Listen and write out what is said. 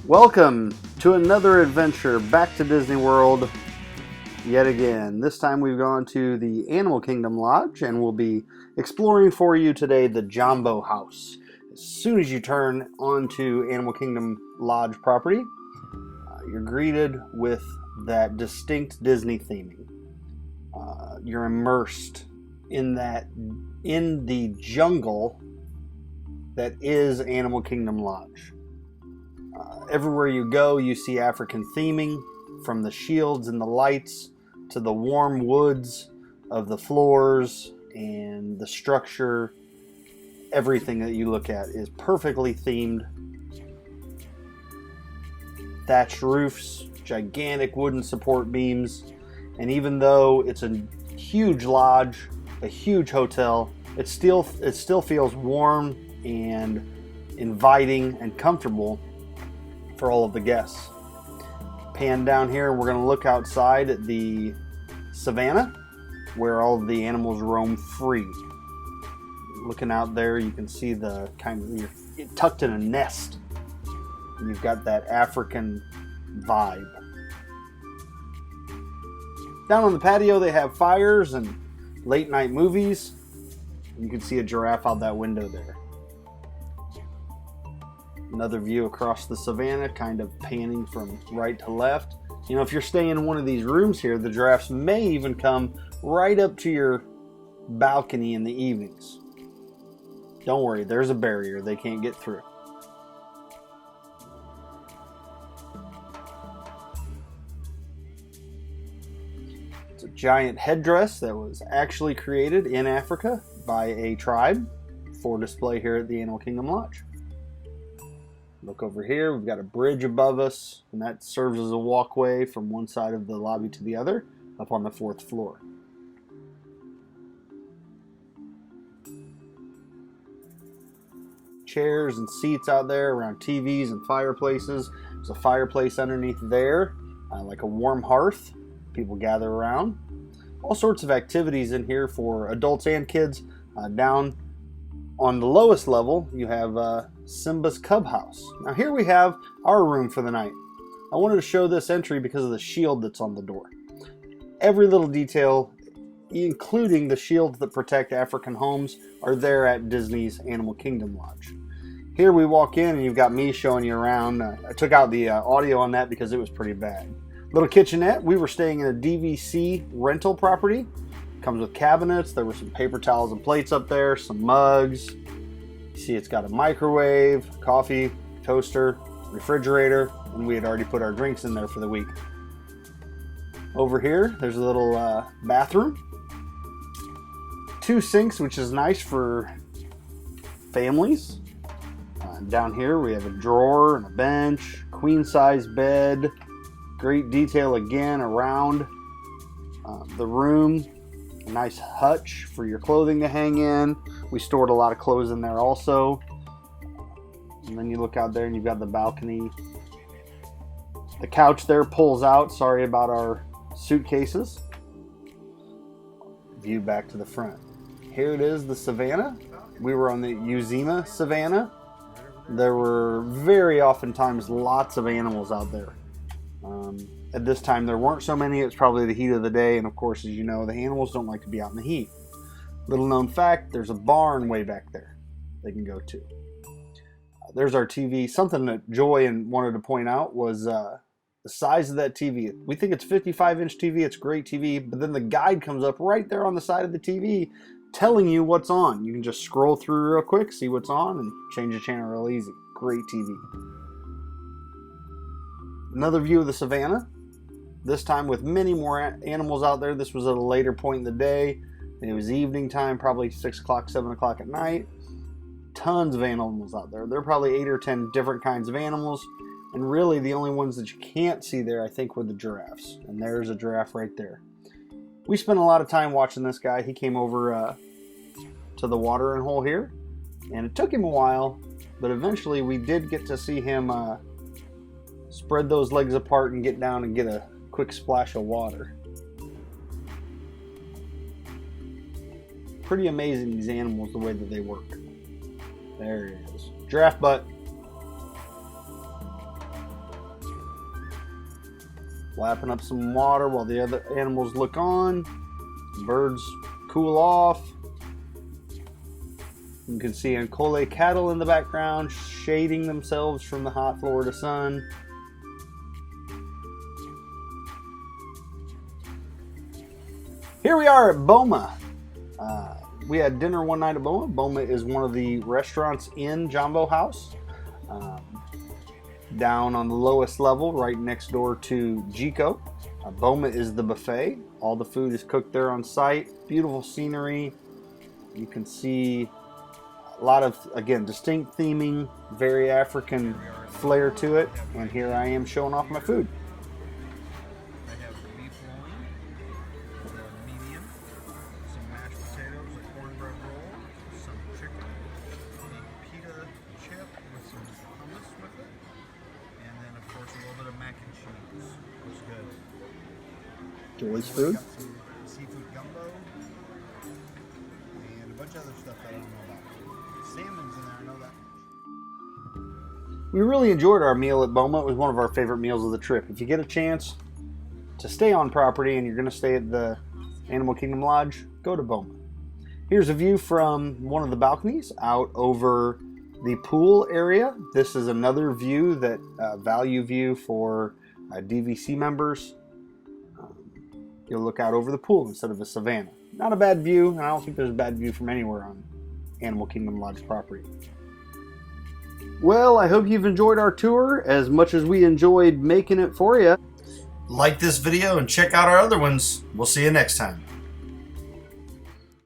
Welcome to another adventure back to Disney World yet again. This time we've gone to the Animal Kingdom Lodge and we'll be exploring for you today the Jambo House. As soon as you turn onto Animal Kingdom Lodge property, you're greeted with that distinct Disney theming. You're immersed in the jungle that is Animal Kingdom Lodge. Everywhere you go, you see African theming, from the shields and the lights to the warm woods of the floors and the structure. Everything that you look at is perfectly themed. Thatched roofs, gigantic wooden support beams, and even though it's a huge lodge, a huge hotel, it still feels warm and inviting and comfortable for all of the guests. Pan down here, we're going to look outside at the savannah where all of the animals roam free. Looking out there, you can see the you're tucked in a nest. And you've got that African vibe. Down on the patio, they have fires and late night movies. You can see a giraffe out that window there. Another view across the savannah, kind of panning from right to left. You know, if you're staying in one of these rooms here, the giraffes may even come right up to your balcony in the evenings. Don't worry, there's a barrier. They can't get through. It's a giant headdress that was actually created in Africa by a tribe for display here at the Animal Kingdom Lodge. Look over here, we've got a bridge above us, and that serves as a walkway from one side of the lobby to the other, up on the 4th floor. Chairs and seats out there around TVs and fireplaces. There's a fireplace underneath there, like a warm hearth. People gather around. All sorts of activities in here for adults and kids. Down on the lowest level, you have Simba's Cub House. Now here we have our room for the night. I wanted to show this entry because of the shield that's on the door. Every little detail, including the shields that protect African homes, are there at Disney's Animal Kingdom Lodge. Here we walk in and you've got me showing you around. I took out the audio on that because it was pretty bad. Little kitchenette. We were staying in a DVC rental property. Comes with cabinets. There were some paper towels and plates up there, some mugs. You see it's got a microwave, coffee, toaster, refrigerator, and we had already put our drinks in there for the week. Over here, there's a little bathroom. 2 sinks, which is nice for families. Down here, we have a drawer and a bench, queen-size bed. Great detail again around the room. A nice hutch for your clothing to hang in. We stored a lot of clothes in there also. And then you look out there and you've got the balcony. The couch there pulls out. Sorry about our suitcases. View back to the front. Here it is, the savannah. We were on the Uzima Savannah. There were very oftentimes lots of animals out there. At this time there weren't so many. It's probably the heat of the day, and of course, as you know, the animals don't like to be out in the heat. Little known fact, there's a barn way back there they can go to. There's our TV. Something that Joy wanted to point out was the size of that TV. We think it's 55-inch TV. It's great TV, but then the guide comes up right there on the side of the TV telling you what's on. You can just scroll through real quick, see what's on, and change the channel real easy. Great TV. Another view of the savannah. This time with many more animals out there. This was at a later point in the day. It was evening time, probably 6 o'clock, 7 o'clock at night. Tons of animals out there. There are probably 8 or 10 different kinds of animals. And really the only ones that you can't see there, I think, were the giraffes. And there's a giraffe right there. We spent a lot of time watching this guy. He came over to the watering hole here. And it took him a while, but eventually we did get to see him spread those legs apart and get down and get a quick splash of water. Pretty amazing, these animals, the way that they work. There it is. Giraffe butt. lapping up some water while the other animals look on. Birds cool off. You can see Ankole cattle in the background, shading themselves from the hot Florida sun. Here we are at Boma. We had dinner one night at Boma. Boma is one of the restaurants in Jambo House. Down on the lowest level, right next door to Jiko. Boma is the buffet. All the food is cooked there on site. Beautiful scenery. You can see a lot of, again, distinct theming, very African flair to it. And here I am showing off my food. I have beef loin, the medium, some mashed potatoes, a cornbread roll, some chicken, a pita chip with some hummus with it, and then of course a little bit of mac and cheese. Looks good. Joy's food. Got some seafood gumbo and a bunch of other stuff that I don't know about. Salmon's in there, I know that. We really enjoyed our meal at Boma. It was one of our favorite meals of the trip. If you get a chance to stay on property and you're going to stay at the Animal Kingdom Lodge, go to Boma. Here's a view from one of the balconies out over the pool area. This is another view, that value view for DVC members. You'll look out over the pool instead of a savanna. Not a bad view, and I don't think there's a bad view from anywhere on Animal Kingdom Lodge property. Well, I hope you've enjoyed our tour as much as we enjoyed making it for you. Like this video and check out our other ones. We'll see you next time.